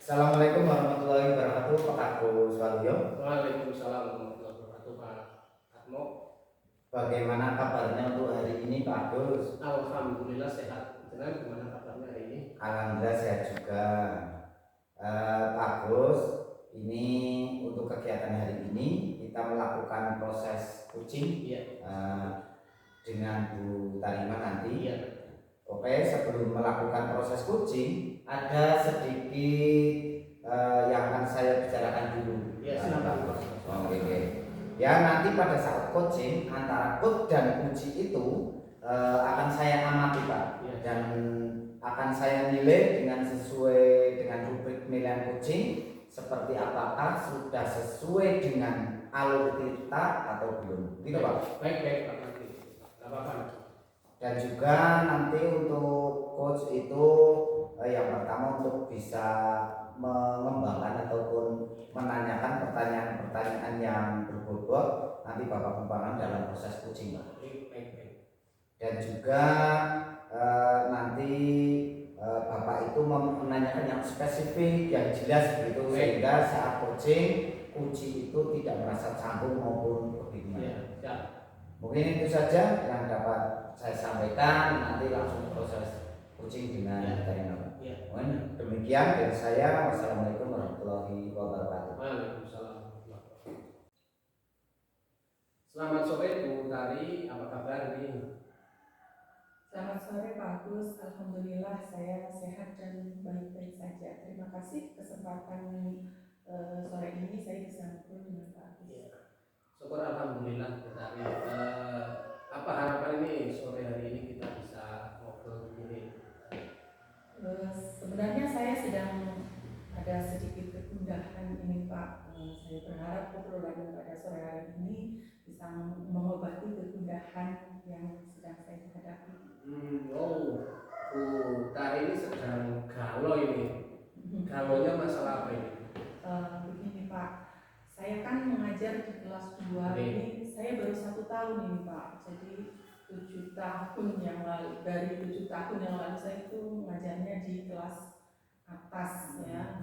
Assalamualaikum warahmatullahi wabarakatuh, Pak Agus Waluyo. Waalaikumsalam warahmatullahi wabarakatuh, Pak Atmo. Bagaimana kabarnya untuk hari ini, Pak Agus? Alhamdulillah sehat. Jenengan gimana kabarnya hari ini? Alhamdulillah sehat juga. Pak Agus, ini untuk kegiatan hari ini kita melakukan proses kucing dengan Bu Tarima nanti. Iya. Oke, sebelum melakukan proses kucing, ada sedikit yang akan saya bicarakan dulu. Ya, silakan. Oke. Ya, nanti pada saat coaching antara coach dan uji itu akan saya amati, Pak. Ya. Dan akan saya nilai dengan sesuai dengan rubrik penilaian coaching seperti apakah sudah sesuai dengan alur kita atau belum. Gitu, Pak. Baik, Pak. Nanti. Enggak apa-apa. Dan juga nanti untuk coach itu yang pertama untuk bisa mengembangkan ataupun menanyakan pertanyaan-pertanyaan yang berbobot nanti Bapak kembangkan dalam proses coaching, Pak. Baik. Dan juga nanti Bapak itu menanyakan yang spesifik, yang jelas begitu, sehingga saat coaching uji itu tidak merasa canggung maupun kebingungan. Ya. Mungkin itu saja yang dapat saya sampaikan, nanti langsung proses coaching dengan Tarima. Ya. Demikian dari saya. Wassalamualaikum warahmatullahi wabarakatuh. Waalaikumsalam. Selamat sore Bu Tari, apa kabar ini? Selamat sore Pak Agus, alhamdulillah saya sehat dan baik-baik saja. Terima kasih kesempatan sore ini saya bisa ngobrol dengan Pak Agus. Ya. Syukur alhamdulillah Bu Tari. Apa harapan ini sore hari ini kita bisa ngobrol begini? Sebenarnya saya sedang ada sedikit kegundahan ini Pak. Saya berharap obrolan pada sore hari ini bisa mengobati kegundahan yang sedang saya hadapi. Bu Tari ini sedang galau ini. Galonya masalah apa ini? Begini Pak, saya kan mengajar di kelas 2 ini, saya baru 1 tahun ini Pak. Jadi 7 tahun yang lalu, dari 7 tahun yang lalu saya itu mengajarnya di kelas atas ya,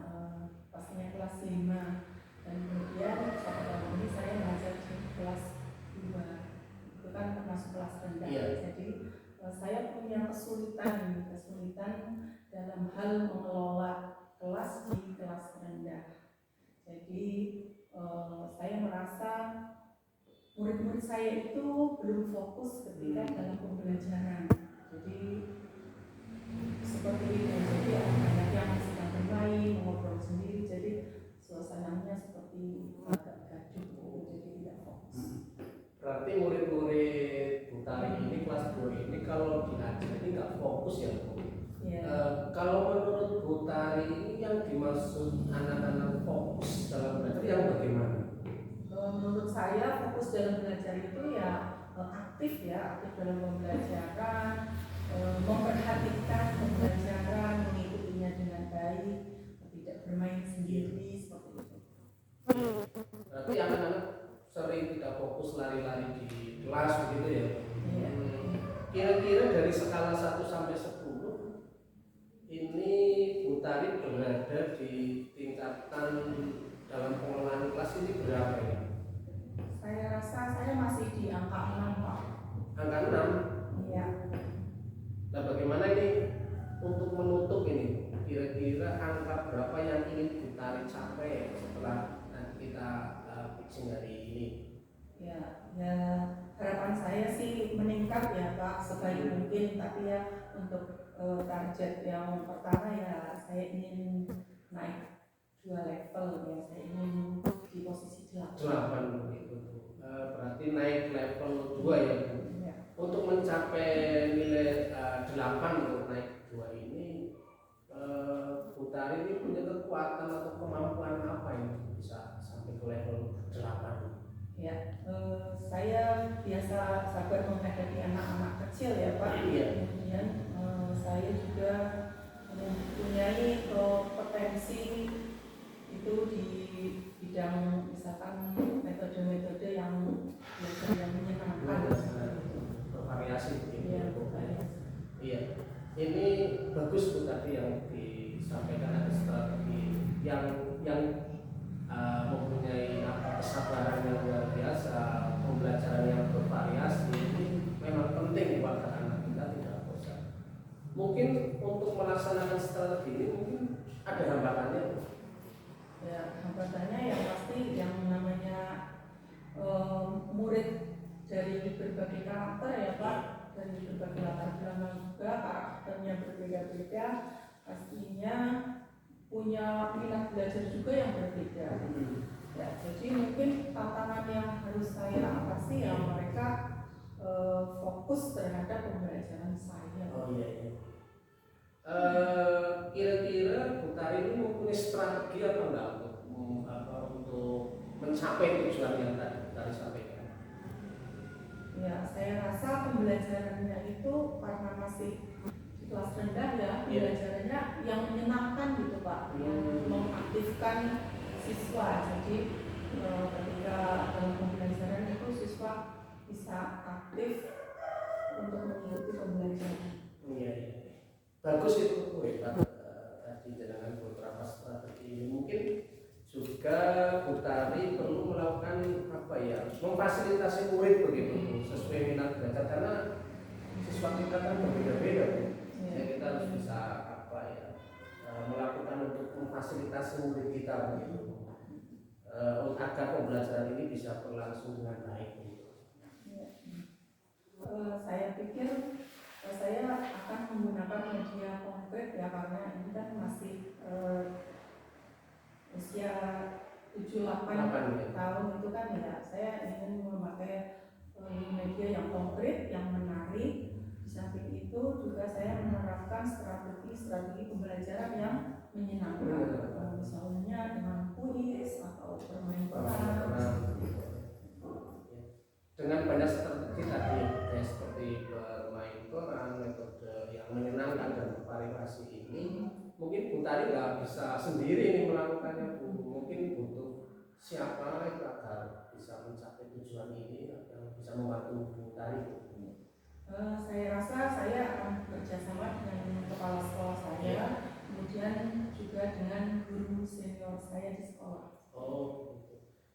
pastinya kelas 5. Dan kemudian 1 tahun ini saya mengajar di kelas 2, itu kan termasuk kelas rendah. Jadi saya punya kesulitan dalam hal mengelola kelas di kelas rendah. Jadi saya merasa murid-murid saya itu belum fokus ketika dalam pembelajaran. Jadi seperti itu. Jadi anak-anak yang sedang bermain, ngobrol sendiri, jadi suasananya seperti agak gaduh, jadi tidak fokus. Berarti murid-murid Bu Tari ini kelas 2 ini kalau diajar ini nggak fokus ya Bu? Kalau menurut Bu Tari ini yang dimaksud anak-anak fokus dalam belajar yang bagaimana? Menurut saya fokus dalam belajar itu ya aktif dalam pembelajaran, memperhatikan pembelajaran, mengikutinya dengan baik, tidak bermain sendiri seperti itu. Berarti anak-anak sering tidak fokus lari-lari di kelas begitu ya? Iya. Kira-kira dari skala 1 sampai 10 ini Bu Tari berada di tingkatan dalam pengelolaan kelas ini berapa ya? Saya rasa saya masih di angka 6 Pak. Angka 6? Iya. Nah bagaimana ini untuk menutup ini? Kira-kira angka berapa yang ingin Bu Tari capai setelah nanti kita pitching hari ini? Ya harapan saya sih meningkat ya Pak sebaik mungkin, tapi ya untuk target yang pertama ya saya ingin naik 2 level ya, saya ingin di posisi 8 begitu. Berarti naik level 2 ya Bu. Ya. Untuk mencapai nilai 8 untuk naik 2 ini Bu Tari ini punya kekuatan atau kemampuan apa yang bisa sampai ke level 8? Ya, saya biasa sabar menghadapi anak-anak kecil ya Pak. Kemudian saya juga mempunyai kompetensi itu di bidang misalkan metode-metode yang menyenangkan. Bervariasi begitu. Iya, bervariasi. Iya. Ini bagus Bu tadi yang disampaikan ada strategi yang mempunyai kesabaran yang luar biasa, pembelajaran yang bervariasi, ini memang penting buat anak kita tidak bosan. Mungkin untuk melaksanakan strategi ini mungkin ada hambatannya. Ya, hambatannya yang pasti yang namanya murid dari berbagai karakter ya Pak, dari berbagai latar belakang juga karakternya berbeda-beda, pastinya punya minat belajar juga yang berbeda. Ya, jadi mungkin tantangan yang harus saya atasi ya mereka fokus terhadap pembelajaran saya. Oh iya. Kira-kira Bu Tari ini mempunyai strategi apa enggak untuk mencapai tujuan yang tadi Bu Tari sampaikan? Ya, saya rasa pembelajarannya itu karena masih di kelas rendah ya, pembelajarannya yang menyenangkan gitu Pak, yang mengaktifkan siswa. Jadi ketika dalam pembelajaran itu siswa bisa aktif untuk mengikuti pembelajaran. Iya. Bagus itu Pak. Tadi dengan beberapa strategi ini mungkin juga Bu Tari perlu melakukan memfasilitasi murid begitu sesuai minat belajar, karena siswa kita kan berbeda-beda. Jadi kita harus bisa melakukan untuk memfasilitasi murid kita begitu agar pembelajaran ini bisa berlangsung dengan baik. Saya pikir saya akan menggunakan media konkret ya, karena ini kan masih usia 7-8 tahun itu kan ya, saya ingin memakai media yang konkret, yang menarik. Di samping itu juga saya menerapkan strategi pembelajaran yang menyenangkan, misalnya dengan kuis atau permainan peran. Dengan banyak strategi tadi seperti bermain peran, metode yang menyenangkan dan bervariasi ini, mungkin Bu Tari nggak bisa sendiri nih melakukannya Bu. Mungkin butuh siapa agar bisa mencapai tujuan ini yang bisa membantu Bu Tari. Saya rasa saya akan bekerjasama dengan kepala sekolah saya, kemudian juga dengan guru senior saya di sekolah. Oh.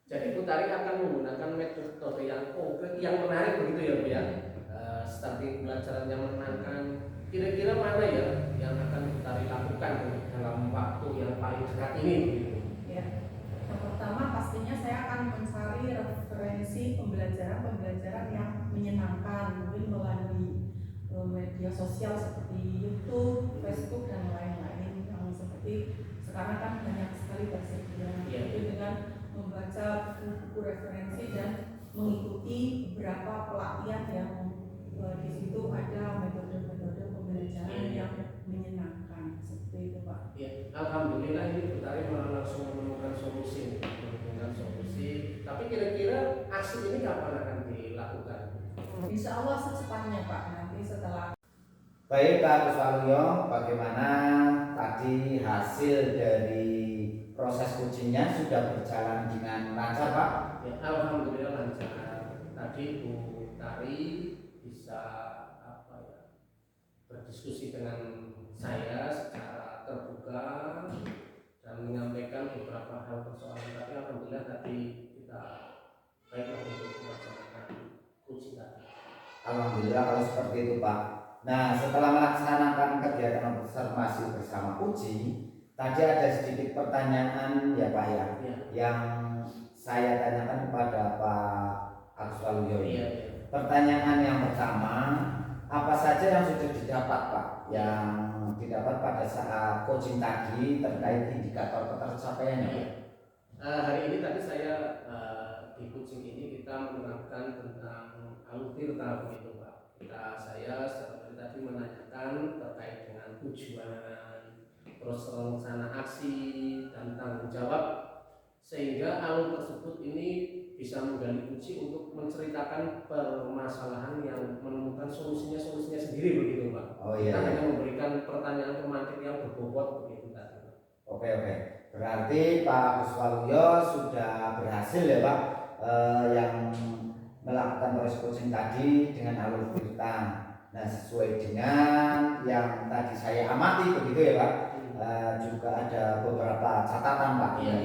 Jadi Bu Tari akan menggunakan metode yang konkret, yang menarik begitu ya Bu ya. Strategi pembelajaran yang menyenangkan. Kira-kira mana ya yang akan Bu Tari lakukan dalam waktu yang paling dekat ini? Ya, yang pertama pastinya saya akan mencari referensi pembelajaran yang menyenangkan, mungkin melalui media sosial seperti YouTube, Facebook dan lain-lain yang seperti sekarang kan banyak sekali tersedia. Jadi dengan membaca buku-buku referensi dan mengikuti beberapa pelatihan yang di situ ada metode-metode pembelajaran yang menyenangkan seperti itu Pak. Ya, alhamdulillah ini Bu Tari malah langsung menemukan solusi. Tapi kira-kira aksi ini kapan akan dilakukan? Insya Allah secepatnya Pak, nanti setelah. Baik Kak Agus Waluyo, bagaimana tadi hasil dari proses ujinya sudah berjalan dengan lancar Pak? Ya, alhamdulillah lancar. Tadi Bu Tari bisa berdiskusi dengan saya secara terbuka dan menyampaikan beberapa hal persoalan. Tapi alhamdulillah tadi kita baiklah untuk melaksanakan uji tadi. Alhamdulillah kalau seperti itu Pak. Nah, setelah melaksanakan kegiatan observasi bersama uji, tadi ada sedikit pertanyaan ya Pak ya, yang saya tanyakan kepada Pak Agus Waluyo. Pertanyaan yang pertama, apa saja yang sudah didapat Pak, yang didapat pada saat coaching tadi terkait indikator ketercapaiannya? Hari ini tadi saya di coaching ini kita menerapkan tentang Alufirta begitu Pak. Saya seperti tadi menanyakan terkait dengan tujuan, terus rencana aksi dan tanggung jawab, sehingga alur tersebut ini bisa menggali uji untuk menceritakan permasalahan yang menemukan solusinya sendiri begitu Pak. Oh iya. Kita hanya memberikan pertanyaan pemantik yang berbobot begitu tadi. Oke. Berarti Pak Agus Waluyo sudah berhasil ya Pak yang melakukan proses coaching tadi dengan alur Tirta. Nah, sesuai dengan yang tadi saya amati begitu ya Pak. Juga ada beberapa beberapa catatan Pak. Iya.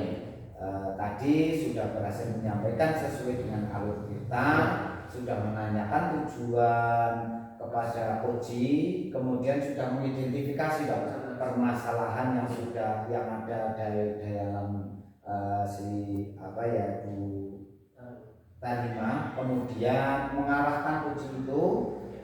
Tadi sudah berhasil menyampaikan sesuai dengan alur kita, sudah menanyakan tujuan kepada Koji, kemudian sudah mengidentifikasi Pak permasalahan yang ada di dalam si Bu Tanima, kemudian mengarahkan Koji itu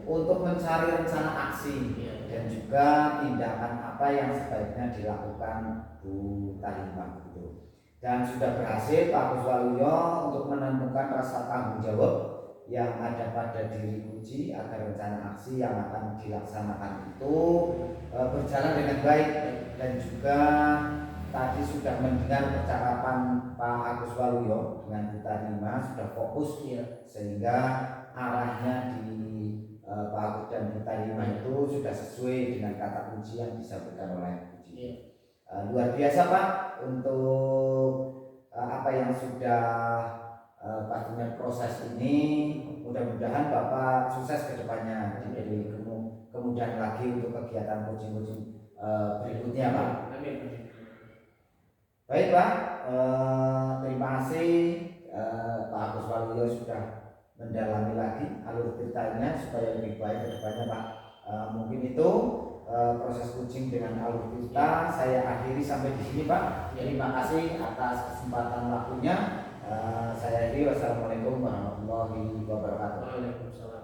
untuk mencari rencana aksi dan juga tindakan apa yang sebaiknya dilakukan Bu Tanima gitu. Dan sudah berhasil Pak Agus Waluyo untuk menemukan rasa tanggung jawab yang ada pada diri Koji agar rencana aksi yang akan dilaksanakan itu berjalan dengan baik, dan juga tadi sudah mendengar percakapan Pak Agus Waluyo dengan Bu Tanima, sudah fokus sehingga arahnya di Pak Agus dan Bu Tanima itu sudah sesuai dengan kata kunci yang disampaikan oleh Koji. Luar biasa Pak untuk apa yang sudah pastinya proses ini. Mudah-mudahan Bapak sukses ke depannya, diberi kemudahan lagi untuk kegiatan coaching berikutnya Pak. Amin. Baik Pak, terima kasih Pak Agus Waluyo sudah mendalami lagi alur ceritanya supaya lebih baik ke depannya Pak. Mungkin itu proses coaching dengan alur kita saya akhiri sampai di sini Pak. Terima kasih atas kesempatan waktunya. Saya akhiri. Wassalamualaikum warahmatullahi wabarakatuh. Waalaikumsalam.